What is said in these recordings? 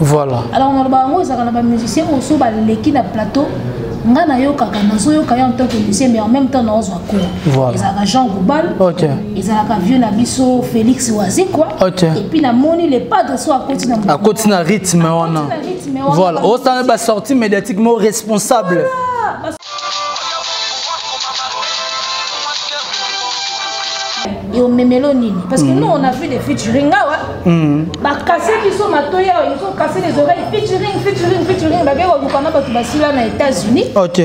Voilà. Alors on a des musiciens aussi qui na plateau. Ngana yo kaka nazo yo kaya en tant que musicien mais en même temps na ozo ko. Voilà. Ils ont Jean Goubal. OK. Ils ont vieux na biso Félix Oazi quoi. OK. Et puis na moni les pas de soi à côté na. À côté na rythme on a. Voilà. On s'en est sorti médiatiquement responsable. Et on mémélonine parce que nous on a vu des featuring là bah casser qui sont matoya ils ont cassé les oreilles featuring bah gars on connaît pas tout basila na États-Unis. OK.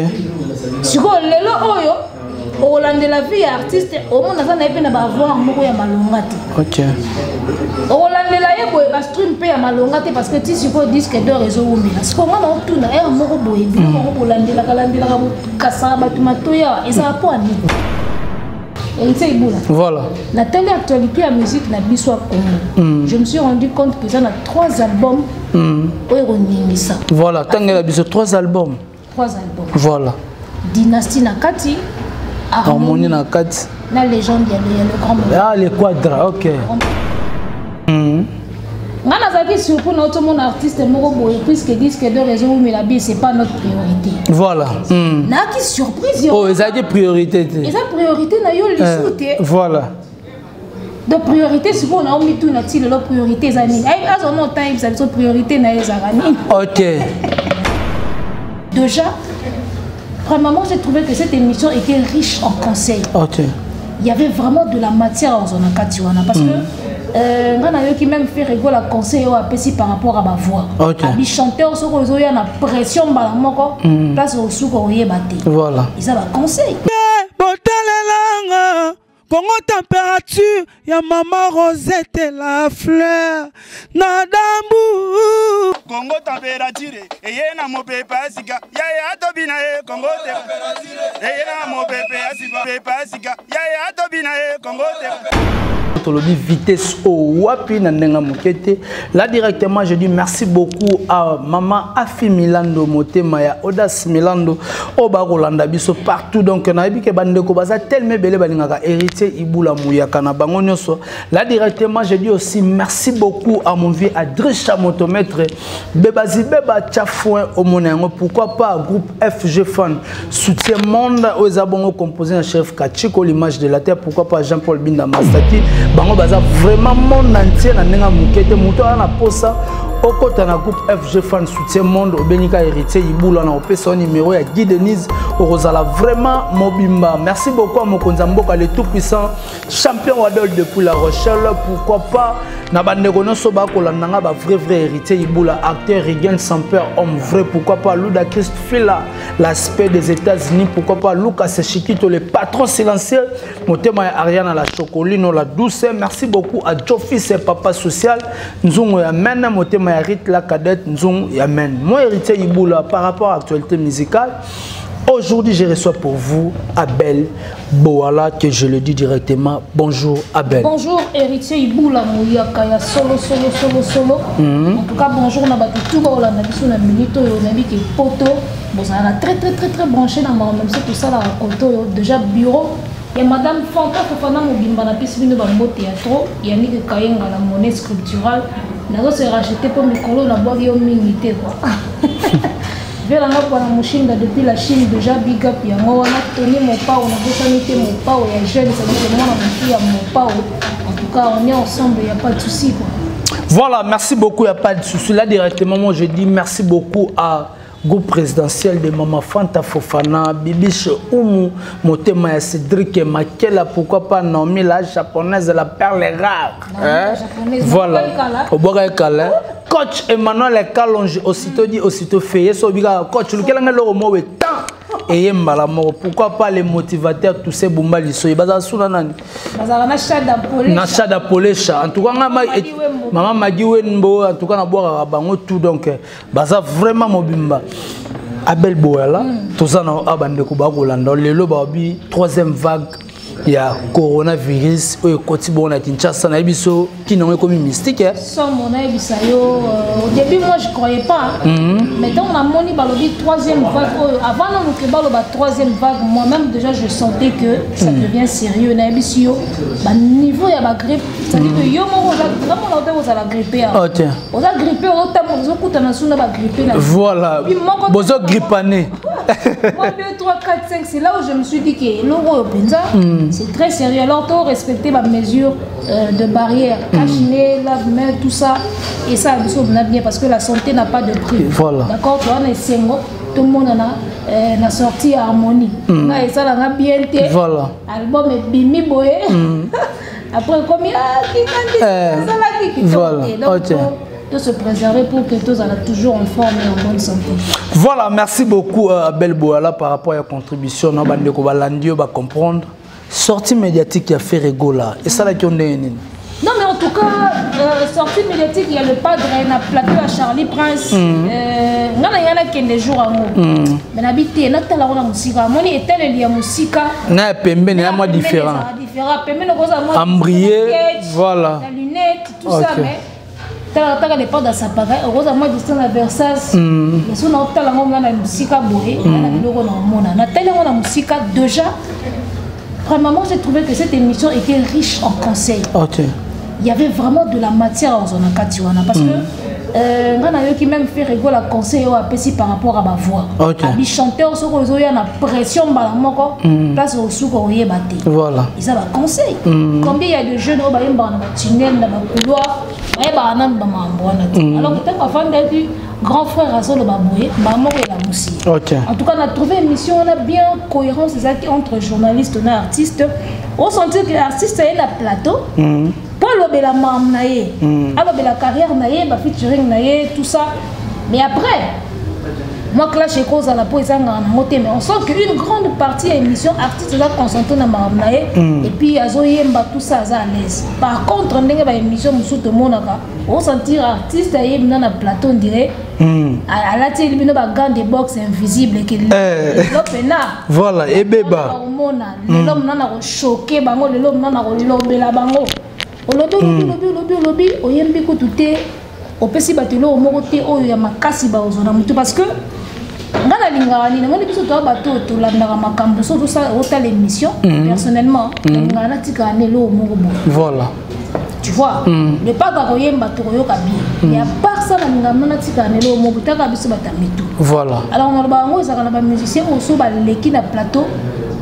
Sur lelo oyo au land de la vie artiste au monde ça na epena ba voir moko ya malonga te. OK. Au land de la yebo ba stream pe ya malonga te parce que tu siko disque d'or réseau umela siko ngana otuna e moko boye bi moko landela ka kasa ba matoya eza poani. Voilà. La telle actualité à musique na biso à Congo. Je me suis rendu compte que ça a 3 albums. Voilà, tant que la biso 3 albums. 3 albums. Voilà. Dynastie Nakati, Harmonie Nakati. La légende il y a le grand moment. Ah les quadras, OK. Nanazaki surtout notre mon artiste moko boye puisque disque de réseau mais la vie c'est pas notre priorité. Voilà. Na qui surprise. Oh, ils ont des priorités. Ils ont priorité na yo lisouté. Voilà. De priorité si on a mis tout na ti leur priorité zani. Ay azo no time ça sont priorité na ezarani. OK. Déjà premièrement j'ai trouvé que cette émission était riche en conseils. OK. Il y avait vraiment de la matière en zona katiwana parce que qui même fait rigoler le conseil par rapport à ma voix. Les chanteurs sont en pression place au souk voilà. Ils ont un conseil. Congo température, ya maman Rosette la fleur, nadambu. Congo température, et yena mo pepa sika, ya tobina e Congo température, et yena mo pepa sika, ya tobina e Congo température. Vitesse au wapi na ndenga mokete. Là directement je dis merci beaucoup à maman Afi Milando motema ya Audace Milando oba Rolanda biso partout donc na yebi ke bandeko baza tellement belle balingaka héritier ibula muyaka na bango nyonso. Là directement je dis aussi merci beaucoup à mon vieux Adrisha motomètre bebazi beba tchafouin au monengo pourquoi pas groupe FG Fan soutien monde aux abonnés composé un chef Kachiko l'image de la terre pourquoi pas Jean-Paul Binda Mastati bango baza vraiment monde entier na ndenga mukete muto ana posa okota na groupe FG Fan soutien monde obenika héritier ibula na opesa numéro ya Guy Denise orozala vraiment mobimba. Merci beaucoup à Mokonza Mboka le tout puissant champion Wadol depuis La Rochelle pourquoi pas na bandeko nyonso ba kolandanga ba vrai héritier ibula acteur Regan sans peur homme vrai pourquoi pas Luda Christ Fila l'aspect des États-Unis pourquoi pas Lucas Chiquito le patron silencieux motema ya Ariana la chocolino la douce. Merci beaucoup à Jofis et papa social nzungu ya mena motema ya Rit la cadette nzungu ya men. Moi héritier ibula par rapport à l'actualité musicale. Aujourd'hui, je reçois pour vous Abel Boala, que je le dis directement. Bonjour Abel. Bonjour héritier Iboula Mouyaka, ya solo. En tout cas, bonjour Nabatu Touba, on a vu na minute, on a vu que poto, bon ça a très branché dans ma même si tout ça là raconto déjà bureau. Et madame Fanta Fofana Mobimba na piste de Bambo théâtre, Yannick Kayenga la monnaie sculpturale, n'a se racheté pour mes colos na boire yo minité quoi. Depuis la Chine déjà big up ya moi on a tenu mon pas on a besoin mon pas et jeune ça veut dire moi mon pas en tout cas on est ensemble il y a pas de souci quoi. Voilà, merci beaucoup, il y a pas de souci là directement moi je dis merci beaucoup à groupe présidentiel de Maman Fanta Fofana, Bibiche Oumou, Motema ya Cédric Makela, pourquoi pas Naomi la japonaise la perle rare. Voilà. Au Bogaïkala. Coach Emmanuel Kalonge aussitôt dit aussitôt fait so biga coach lequel nga lo mo temps et mbala mo pourquoi pas les motivateurs tous ces bombali so baza suna nani baza na chada polesha en tout cas maman Magiwe Nbo en tout cas na boire bango tout donc baza vraiment mobimba Abel Boala tozana abande ko ba kolanda lelo ba bi troisième vague il y a coronavirus au côté bon à Kinshasa na biso qui n'ont comme mystique sans mon au début moi je croyais pas mais dans la moni balobi troisième vague avant non que baloba troisième vague moi-même déjà je sentais que ça devient sérieux na biso ba niveau ya ba grippe ça dit que yo mo on a la grippe on a grippé on t'a mo kuta na suna ba grippe voilà bozo grippané moi 2 3 4 5 c'est là où je me suis dit que l'euro c'est très sérieux. Alors, tu respecter ma mesure de barrière, cache-nez, lave-main, tout ça. Et ça, on a bien parce que la santé n'a pas de prix. Voilà. D'accord, tu vois, tout le monde a sorti à Harmonie. Et ça, on a bien été. Voilà. Album est bimi boye. Après, combien voilà. De se préserver pour que tous soient toujours en forme et en bonne santé. Voilà, merci beaucoup Abel Boala par rapport à la contribution. On va comprendre. Sortie médiatique qui a fait rigola. Et ça là qui on est. Non mais en tout cas, sortie médiatique, il y a le padre, il y a plateau à Charlie Prince. Il y a des jours à moi. Mais l'habité, il y a la musique. Moi, il y a la musique. Il y a des choses différentes. Ambrié, voilà. La lunette, tout ça. Mais tu n'as pas dans sa pareille. Heureusement, il y a Versace. Mais si on a la musique à boire, la musique déjà. Premièrement, j'ai trouvé que cette émission était riche en conseils. Il y avait vraiment de la matière en zone parce que qui même fait rigoler la conseil par rapport à ma voix. Les chanteurs sont il y a la pression place au souk voilà. Ils ont un conseil. Combien il y a de jeunes qui sont dans le tunnel, dans le couloir, alors peut-être avant d'être grand frère à son baboué, maman et la moussi. En tout cas, on a trouvé une émission, on a bien cohérence entre journalistes et artistes. On sentit que l'artiste est un plateau. Pour la maman naïe, alors la carrière naïe, la featuring naïe, tout ça. Mais après, moi clash et cause à la peau, mais on sent qu'une grande partie de l'émission artiste est concentrée dans la maman naïe et puis azoyemba tout ça à l'aise. Par contre, on a une émission sous le monde, on sentir artiste est dans le plateau, on dirait. À la télé, il y a un gant de boxe invisible qui est voilà, et béba. L'homme n'a pas choqué, l'homme n'a pas lobé la bango. Lobby, au yembi koutouté, au pessi batelo, au moroté, au yamakasi baozona mutu parce que dans la lingani, on est plutôt bateau, tout la naramakam, tout ça, autant l'émission, personnellement, l'ingana tika anelo au morobo. Voilà. Tu vois, le pas d'Aroyemba Toroyo Kabi. Mais à part ça, on a un petit canelo au Mobuta Kabiso Batamitu. Voilà. Alors, on a un musicien au Soba Leki na plateau.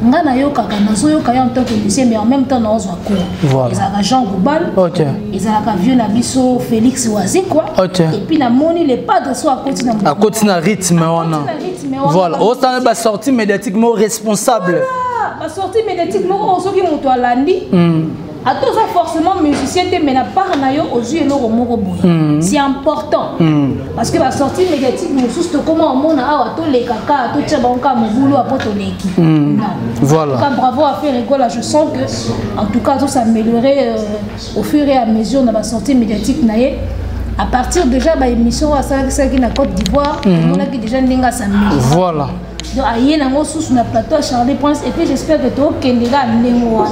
On a un Kakanazo en tant que musicien, mais en même temps, on a un cours. Voilà. Ils ont Jean Goubal. Ils ont un vieux Nabiso Félix Oazé, quoi. Et puis, la monnaie, les pas de soi à côté d'un à côté d'un rythme. Voilà. On a sorti médiatiquement responsable. Voilà. La sortie médiatiquement, on s'est dit que à lundi. À tous forcément musicien mais n'a pas aux yeux c'est important parce que la sortie médiatique nous soucie comment on a tous les caca tout ça bon comme boulot à poto l'équipe voilà bravo à faire rigole je sens que en tout cas tout s'améliorer au fur et à mesure de la sortie médiatique naïe à partir déjà de l'émission à ça qui na Côte d'Ivoire on a déjà n'inga s'améliorer voilà donc aïe na sous sur la plateau Charlie Prince et puis j'espère que toi Kendega n'engo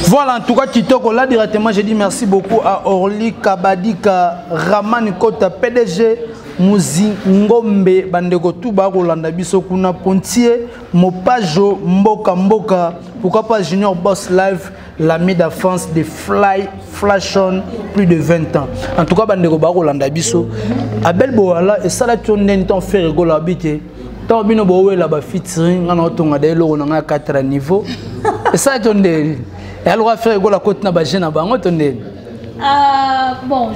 voilà, en tout cas, Kitoko, là directement, j'ai dit merci beaucoup à Orly Kabadika, Raman Kota, PDG, Mouzi Ngombe, Bandego Touba, Rolanda Biso, Kuna Pontier, Mopajo, Mboka Mboka, pourquoi pas Junior Boss Live, l'ami d'enfance de Flashon, plus de 20 ans. En tout cas, Bandego Rolanda Biso, Abel Boala, et ça là, tu as fait rigoler à habiter. Tant que nous avons featuring, on a 4 niveaux. Et ça, tu as elle va faire la côte bon,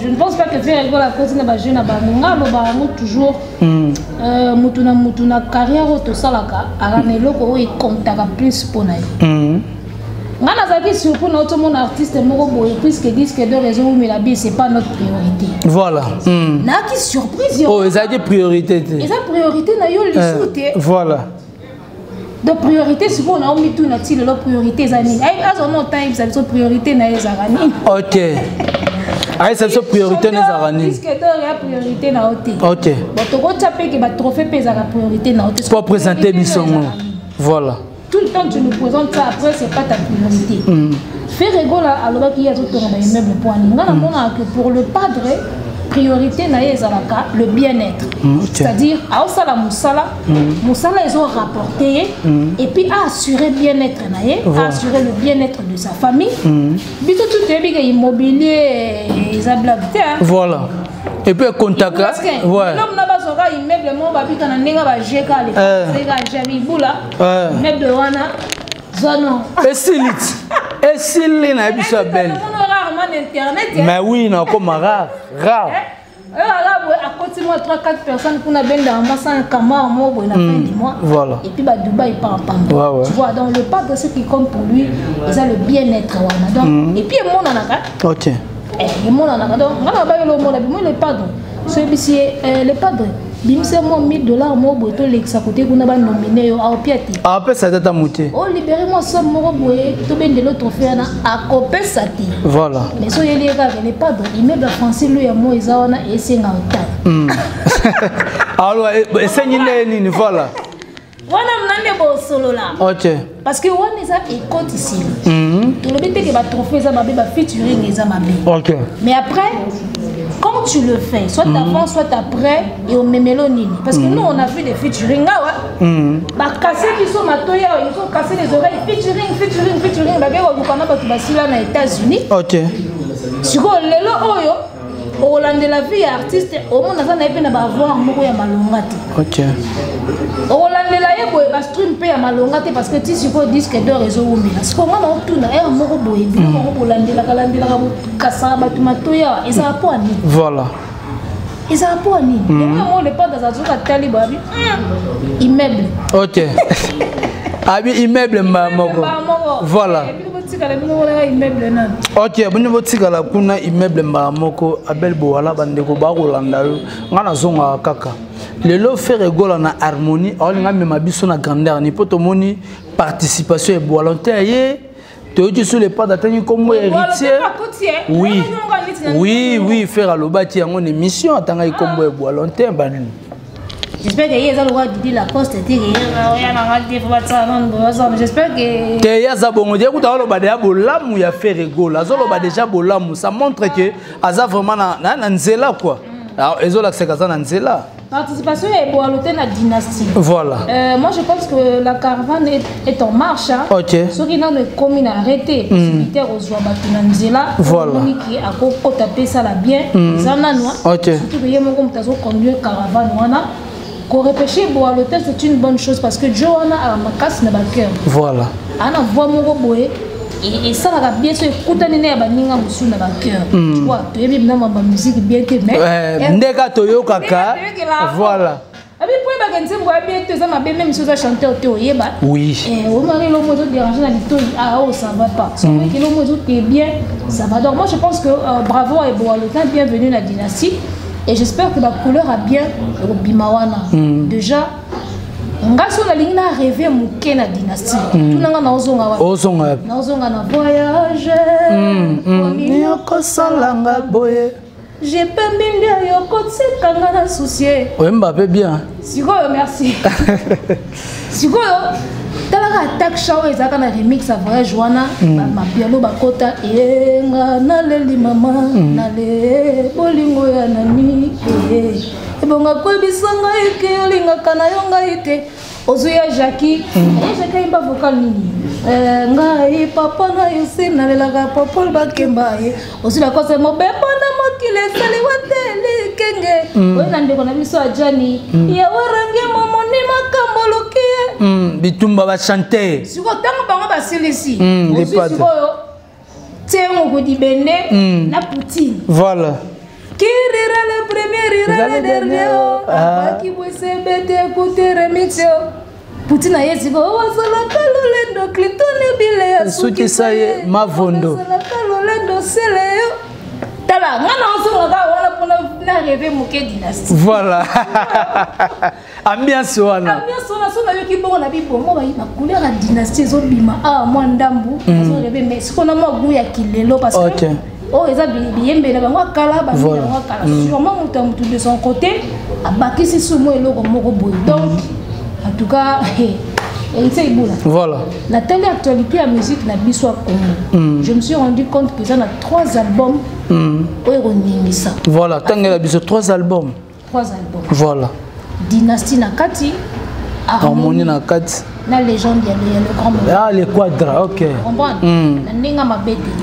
je ne pense pas que faire la côte toujours mutuna carrière tout ça là il compte plus pour nous. Je suis surpris notre mon artiste puisque disque de raison mais la vie c'est pas notre priorité. Voilà. Na qui surprise. Oh, ils ont des priorités. Ils ont priorité na yo les voilà. De priorité souvent on a mis tout na tile leur priorité zani. Ay azono time ils ont priorité na les arani. OK. Ay ça c'est priorité na arani. Disque d'or ya priorité na hôtel. OK. Bon to go taper que ba trophée pesa la priorité na hôtel. Pour présenter bisongo. Voilà. tout le temps tu nous présentes ça, après c'est pas ta priorité. Faire rigoler à l'objet qui y a tout le immeuble pour que pour le padre, priorité le bien-être. C'est-à-dire, à Osala Moussala, Moussala ils ont rapporté et puis à assurer bien-être, à assurer le bien-être de sa famille. Bito tout est immobilier et voilà. Et puis contact. Ouais. L'homme n'a pas son immeuble, mon babi quand on n'est pas GK, les boula, immeuble wana, zono. Et s'il n'a pas sa belle. Mais oui, non, comme rare. À côté de moi, 3-4 personnes qui ont bien dans un camar, la fin du mois. Voilà. Et puis, Dubaï part en tu vois, donc le padre, ce qui compte pour lui, ils ont le bien-être. Et puis, il y a mon anaka. Ok. Il y a mon anaka. Donc, le padre, celui-ci, le padre. Bimsemo $1000 mo boto lexa côté qu'on a nominé au piati. Après ça t'a muté. Oh libérez-moi ça mo boé to ben de l'autre fait na a copé sati. Voilà. Mais so yeli ga les pas de immeuble français lui ya mo ezawana et senga ota. Alors essayez ni voilà. Wana mnande bo solo là. OK. Parce que wana ça est compte ici. Tout le bité que ba trophée ça ba featuring les amabe. OK. Mais après quand tu le fais, soit avant, soit après, et au mémélonine. Parce que nous, on a vu des featuring. Bah, casser qui sont matoya, ils ont cassé les oreilles. Featuring. Bah, on a aux États-Unis. Ok. Si vous avez au Hollande de la vie artiste, au monde, on a avoir un malongati. Ok. Au Hollande de la vie, on a stream pay à malongati parce que tu sais que disque d'or est au monde. Parce qu'on a tout là, et on a Hollande de la Kassaba, Matoya, et ça a pas ni. Voilà. Et ça a pas ni. Et moi, on n'est pas dans un truc à Taliban. Immeuble. Ok. Ah, immeuble, voilà. Ok, bon vous tika la kuna immeuble moko abel boala bandeko ba rolanda yo ngana zonga kaka lelo faire rigola na harmonie olinga mema biso na grandeur ni poto moni participation et volontaire tu sur les pas d'atteindre comme héritier oui faire alobati yango une mission atanga comme volontaire banu. J'espère qu'il y a le droit de dire la poste et dire j'espère que il y a ça bon dire que ya fait rigolo déjà bolamu ça montre que aza vraiment na nzela quoi alors ezola c'est kaza na nzela participation et boaloté la dynastie. Voilà. Moi je pense que la caravane est en marche. OK. Ceux qui n'ont communes arrêté possibilité aux Zouabatuna Nzela. Voilà. Qui a beaucoup tapé ça là bien. Ça n'a pas. OK. Surtout que y a mon comme tazo conduire caravane wana. Qu'on repêcher boire l'hôtel c'est une bonne chose parce que Johanna a ma casse na cœur. Voilà. Ana voit mon boé et ça va bien se écouter nene ba ninga musu na cœur. Tu vois, tu es bien ma musique bien que mais ndeka toyo kaka. Voilà. Abi pour ba kenze mbo bien te ça ma bien même si ça chanter au yeba. Oui. Au mari lo moto déranger na lito ah oh ça va pas. C'est vrai que lo moto est bien, ça va. Donc moi je pense que bravo et bon le bienvenue la dynastie. Et j'espère que la couleur a bien au Bimawana. Déjà, on a sur la ligne à rêver mouké la dynastie. Tout le monde a ozonga na voyage. J'ai pas mis le yoko tsekanga na soucier. Oui, Mbappé bien. Sigo merci. Sigo talaka attaque show ezaka na remix a voyage wana ma piano bakota enga na leli mama na le bolingo ya nani ebonga kwebisanga eke olinga kana yonga ite ozuya Jackie Jackie imba vocal nini ngai papa na yose na lelaka papa bakemba ye osila kose mobembo na mokile sali wateli kenge wena ndeko na biso ajani ya warange momoni makambo lokie bitumba ba chanter siko tango bango basilisi osikoyo tengo ko dibende na Poutine voilà qui rira le premier rira le dernier qui bosse bête écouter remix Poutine a yesiko wasala kalolendo clitone bile ya suki saye mavondo wasala kalolendo seleyo tala ngana osonga wala pona na rêver moké dynastie voilà ambiance wana sona yoki bongo na bibongo ba na couleur ya dynastie ezobima moi ndambu so rêver mais ce qu'on a moi goût ya kilelo parce que oh eza biyembe na bango kala ba bango kala sûrement mutu de son côté abakisi sumo eloko moko boy donc en tout cas Héritier Iboula. Voilà. La telle actualité à musique na biso Congo. Je me suis rendu compte que ça a 3 albums. Ça. Voilà, tangela biso 3 albums. 3 albums. Voilà. Dynastie Nakati, Harmonie Nakati. La légende, il y a le grand moment. Ah, les quadras, ok. Comprends?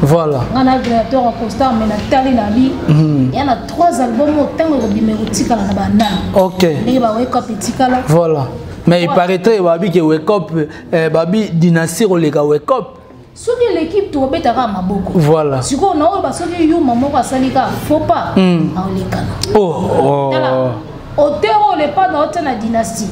Voilà. On a créateur en constant, mais Nathalie Nabi. Il y en a 3 albums au temps où il y a la banda. Ok. Voilà. Mais il paraîtrait que Wake Up, Babi Dynastie, on les Wake Up. Ce que l'équipe tout bête à Maboko. Voilà. Si on a pas ce que you maman va salika, faut pas. Oh. Auteur n'est pas dans la dynastie.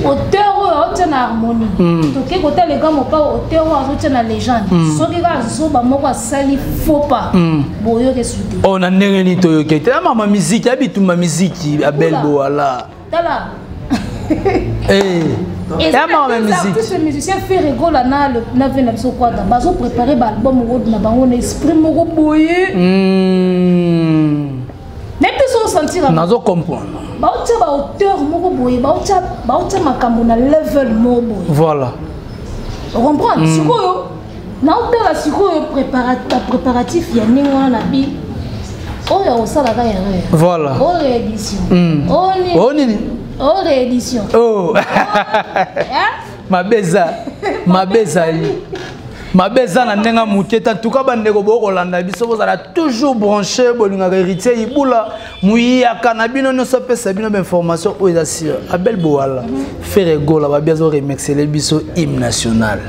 Auteur est dans harmonie. Donc côté les gars mon pas auteur est dans la légende. Ce qui va so ba moko sali faut pas. Boyo ke soudé. On a néreni to yoke. Ta mama musique habitu ma musique Abel Boala. Tala. Et la musique. Tous ces musiciens fait rigole na le na vena biso quoi da bazo préparer ba album moko na bango na esprit moko boye. Même si on sentir nazo comprendre. Ba otya ba auteur moko boye, ba otya makambo na level moko boye. Voilà. On comprend sikoyo. Na otela sikoyo préparatif ya ninga na bi. Oyo osala ka ya. Voilà. O réédition. Oh réédition. Oh. Ma beza na nenga muketa en tout cas bandeko boko landa biso bozala toujours branché bolinga héritier Iboula muya kanabino no sope sabino information o ezasir Abel Boala faire gola ba biazo remixer le biso hymne national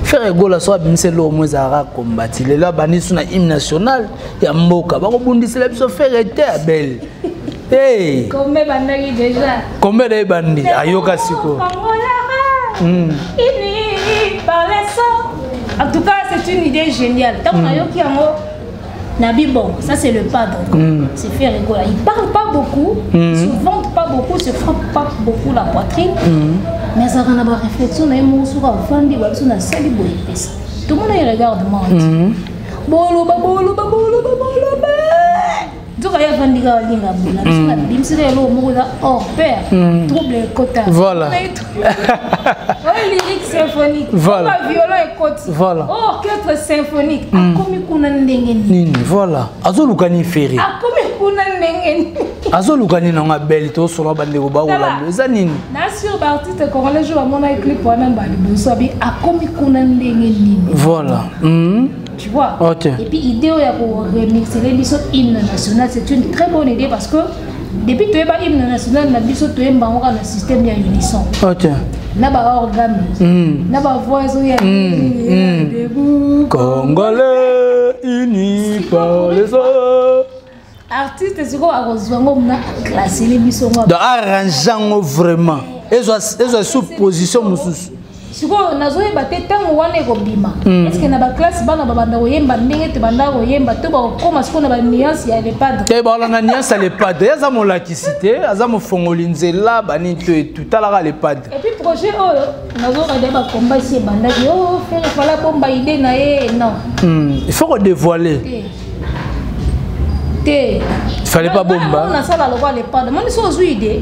faire gola so abimse lo mwezara combattre là banisu na hymne national ya mboka bako bundisela biso faire te Abel. Hey, combien bandaki déjà? Combien de bandits? Ayoka siko. En tout cas, c'est une idée géniale. Tant qu'on a yoki ango Nabi bon, ça c'est le pas donc. C'est fait rigoler. Il parle pas beaucoup, se vante pas beaucoup, se frappe pas beaucoup la poitrine. Mais ça quand on a une réflexion, on a un sur un vandi, on a sali boy. Tout le monde regarde moi. Bolo. Donc il y a Vandiga Linga Boula, Bimsire lo Moura hors pair, trouble et quota. Voilà. Lyrique symphonique. Voilà. Violon et côte. Voilà. Orchestre symphonique. Akomi kuna ndengeni. Voilà. Azo lukani feri. Akomi kuna ndengeni. Azo lukani na belle to solo bandeko ba wala. Eza nini? Na sur artiste congolais joue à mon clip wana ba libosabi akomi kuna ndengeni. Voilà. Tu vois. Okay. Et puis l'idée pour remixer les biso hymne national, c'est une très bonne idée parce que depuis que tu es pas hymne national, na biso tu es bango na système ya unisson. OK. Na ba organe. Na ba voix ya debout. Congolais unis par les autres. Artiste c'est quoi arrozwango na classer les biso ngo. De arrangeant vraiment. Ezo sous position mususu. Siko nazo yeba te tango wana ekobima. Est-ce que na ba classe bana babanda oyemba ndenge te banda oyemba to ba koma siko na ba nuance ya lepadre. Te ba na nuance ya lepadre. Yaza mo lakisite, aza mo fongolinzela bani tout talaka lepadre. Et puis projet nazo regarder ba combat ici banda ki faire fala bomba idée na ye non. Il faut redévoiler. Il fallait pas bomba. On a ça là le roi les pas. Moi ils sont idée.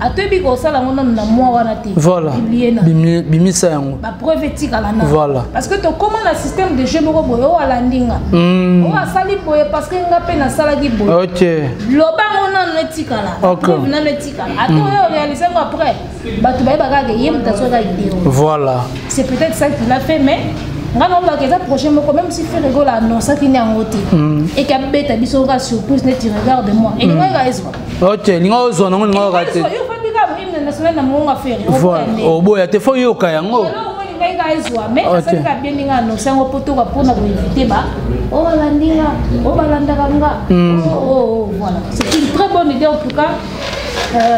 A toi bi ko ça là on na moi wana te. Voilà. Bimisa yango. Ba preuve éthique à la na. Voilà. Parce que to comment le système de jeu moko boyo ala ndinga. On a sali boyo parce que nga pe na sala ki boyo. OK. Loba on a éthique là. OK. On a éthique là. Attends réaliser après. Ba tu ba ga yem ta so ga idée. Voilà. C'est peut-être ça qu'il a fait mais prochain même si fait rigole annonce qui n'est en hôtel et qu'à bête à biso ga surprise net regarde moi et nga ga eswa OK linga ozo na nga raté yo fandi ga hymne national na mo nga faire voilà o boya te fo yo ka yango nga ga eswa mais ça ka bien linga annonce ngo poto ga pona ko éviter ba o balandinga o balandaka nga voilà c'est une très bonne idée en tout cas.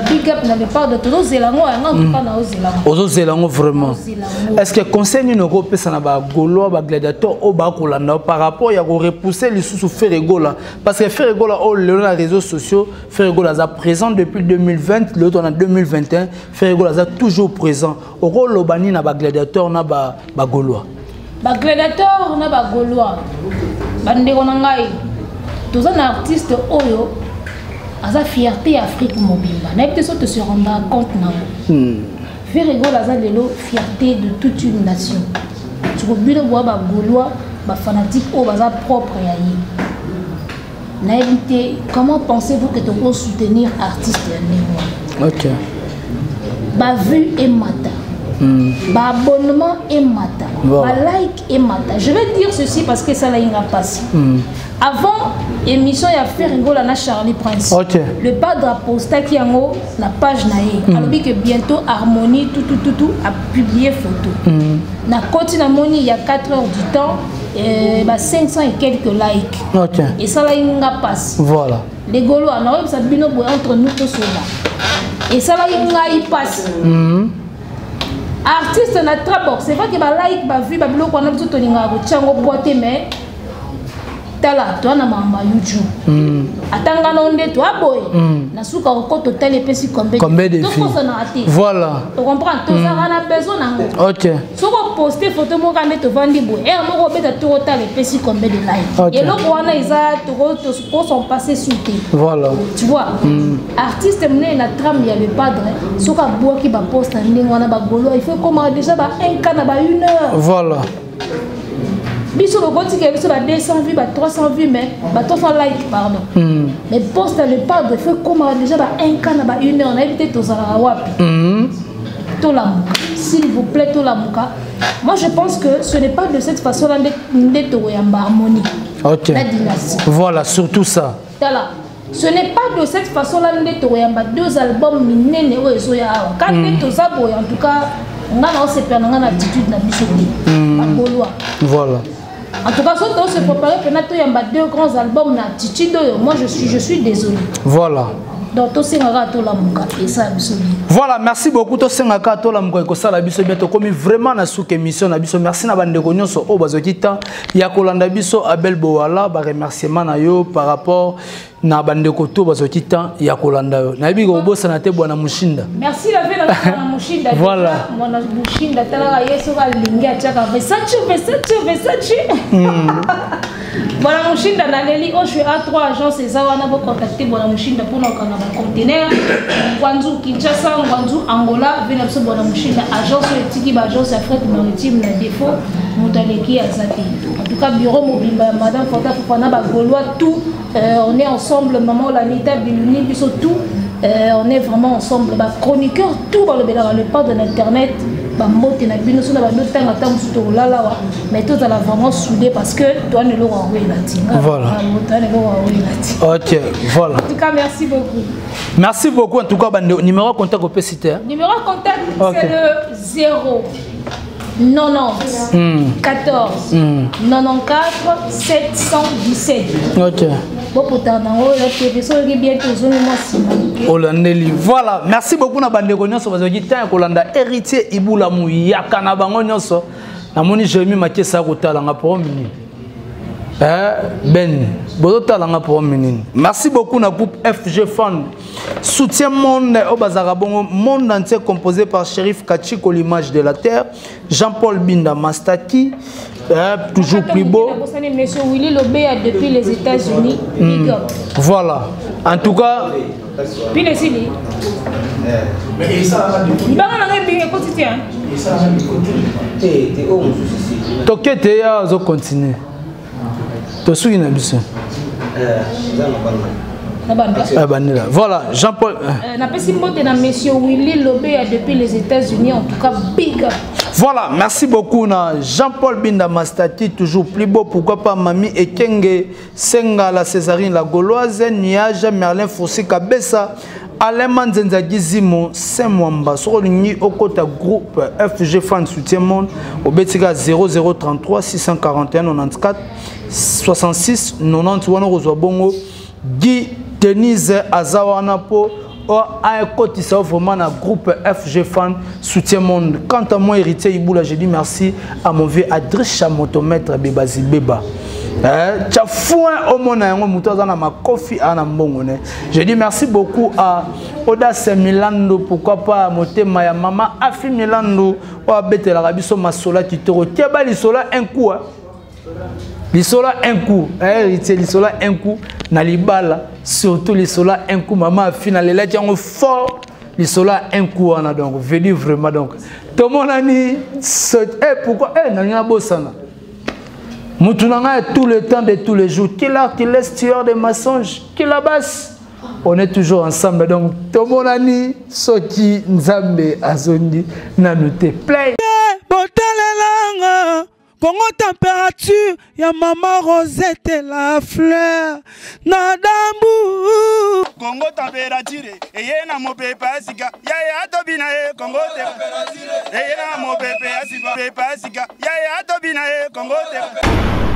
Big up n'avait pas de tout zélango en tout cas na zélango. Ozo zélango vraiment. Est-ce que conseil nous européen ça na ba gaulois ba gladiateur au ba kolanda par rapport ya ko repousser les sous faire rigola parce que faire rigola au les réseaux sociaux faire rigola ça présent depuis 2020 l'autre en 2021 faire rigola ça toujours présent au rôle bani na ba gladiateur na ba gaulois. Ba gladiateur na ba gaulois. Bande ko ngai. Tous un artiste oyo à sa fierté Afrique mobile. N'a pas de se rendre compte non. Ferrego la zalelo fierté de toute une nation. Tu vois bois ba gaulois ba fanatique au bazar propre ya yi. Na évité comment pensez-vous que tu peux soutenir artiste ya néo? OK. Ba vue et mata. Ba abonnement et mata. Ba like et mata. Je vais dire ceci parce que ça là il n'a pas passé. Avant émission il y a fait rigoler na Charlie Prince. Okay. Le padre a posté qui en la page naé. Alors que bientôt Harmonie tout a publié photo. Na continue il y a 4 heures du temps et 500 et quelques likes. Okay. Et ça là il n'a pas passé. Voilà. Les Gaulois on a ça bino entre nous tous là. Et ça là il n'a pas passé. Artiste na trabok, c'est vrai que ba like ba vu ba bilo ko na biso to linga ko tchango boite mais tala to na mamba YouTube. Atanga na onde to aboy. Na suka ko to tele pesi combien de filles. Voilà. Tu comprends tout ça on a besoin nango. OK. So ko poster photo mo kande to vandi bo. Et mo ko beta to tele pesi combien de like. Et loko wana isa to sont passés sous thé. Voilà. Tu vois. Artiste mené na trame il y a le padre. So ka boa ki ba poste ndingo wana ba golo il faut comment déjà ba 1 kana ba 1 heure. Voilà. Biso le côté que biso ba 200 vues, ba 300 vues mais ba 300 likes pardon. Mais poste le padre fait comment déjà ba 1 kana ba 1 heure on a évité tout ça wapi. Tout la muka. S'il vous plaît tout la muka. Moi je pense que ce n'est pas de cette façon là d'être en harmonie. OK. La dynastie. Voilà, surtout ça. Voilà. Ce n'est pas de cette façon là d'être en 2 albums minene o ezoya. Quand tu ça en tout cas on a se perdre dans l'attitude na biso. Voilà. En tout cas, si on se prépare, il y a 2 grands albums na attitude. Moi je suis désolé. Voilà. Donc to sengaka to la muka et ça biso. Voilà, merci beaucoup to sengaka to la muka ko sala biso bientôt comme vraiment na sous émission na biso. Merci na bande ko nyonso o bazokita ya kolanda biso Abel Bowala ba remerciement na yo par rapport na bande ko to bazokita ya kolanda yo. Na bigo bosa na te bwana Mushinda. Merci la vela na Mushinda. Voilà. Mwana Mushinda tala yeso ka lingi achaka Versace. Voilà Mushinda na leli o je suis à 3 agences et ça on a contacter voilà Mushinda pour nos conteneurs Kwanzu Kinshasa Kwanzu Angola venez absolument voilà Mushinda agence éthique agence Afrique maritime na défaut mutaleki azati en tout cas bureau mobile madame Fanta Fofana ba Gaulois tout on est ensemble maman Lanita Biluni biso tout on est vraiment ensemble ba chroniqueur tout dans le pas de l'internet bamote na bino so na ba notanga tangu to lala mais tout à la vraiment soudé parce que toi ne le renvoyer là. Voilà. OK, voilà. En tout cas merci beaucoup. Merci beaucoup en tout cas numéro contact au PCT. Numéro contact c'est le 0 90 14 94 717. OK. Voilà, merci beaucoup na bande ko nyonso bazoki tan kolanda héritier Ibula Muyaka na bango nyonso na moni Jérémy Makesa kotala nga pour minute. Ben bozotala nga pour minute. Merci beaucoup na groupe FG Fund. Soutien monde au bazara bongo monde entier composé par Shérif Kachiko l'image de la terre, Jean-Paul Binda Mastaki. Toujours plus beau. Monsieur Willy Lobé depuis les États-Unis. Voilà. En tout cas. Puis les Sili. Tokete ya zo continuer. To sugi na biso. Voilà, Jean-Paul. Monsieur Willy Lobé depuis les États-Unis. En tout cas, big up. Voilà, merci beaucoup na Jean-Paul Binda Mastati, toujours plus beau, pourquoi pas Mami Ekenge, Senga la Césarine la Gauloise, Niage, Merlin Foussi Kabessa, Alain Manzenza Gizimo, Saint-Mwamba, sur le ligne au côté groupe FG Fan Soutien Monde, au Betiga 0033 641 94 66 90 Wana Bongo, Guy Denise Azawanapo. À côté ça vraiment un groupe FG Fan Soutien Monde. Quant à moi héritier Iboula, je dis merci à mon vieux Adrissa Motomètre Bebazi Beba. Tu as fouin au monde ma coffee à Nambongone. Je dis merci beaucoup à Audace Milando, pourquoi pas à Motema ya Mama Afi Milando, ou à Bete la Rabiso Masola qui te retient l'Isola un coup. L'Isola un coup, héritier l'Isola un coup. Nalibala surtout les sola un coup maman a finalé là tiens fort Lisola un coup on a donc venu vraiment donc. Tout le monde a dit pourquoi n'a bossana. Moutounanga tout le temps de tous les jours. Qui l'a laisse tueur des mensonges. Qui la basse. On est toujours ensemble donc tout le monde a dit ce qui Nzambe azondi nanoute play. Congo température, ya maman Rosette la fleur, Nadambu. Congo température, et na mo pepa sika, ya tobina Congo température, et na mo pepa sika, ya tobina Congo température.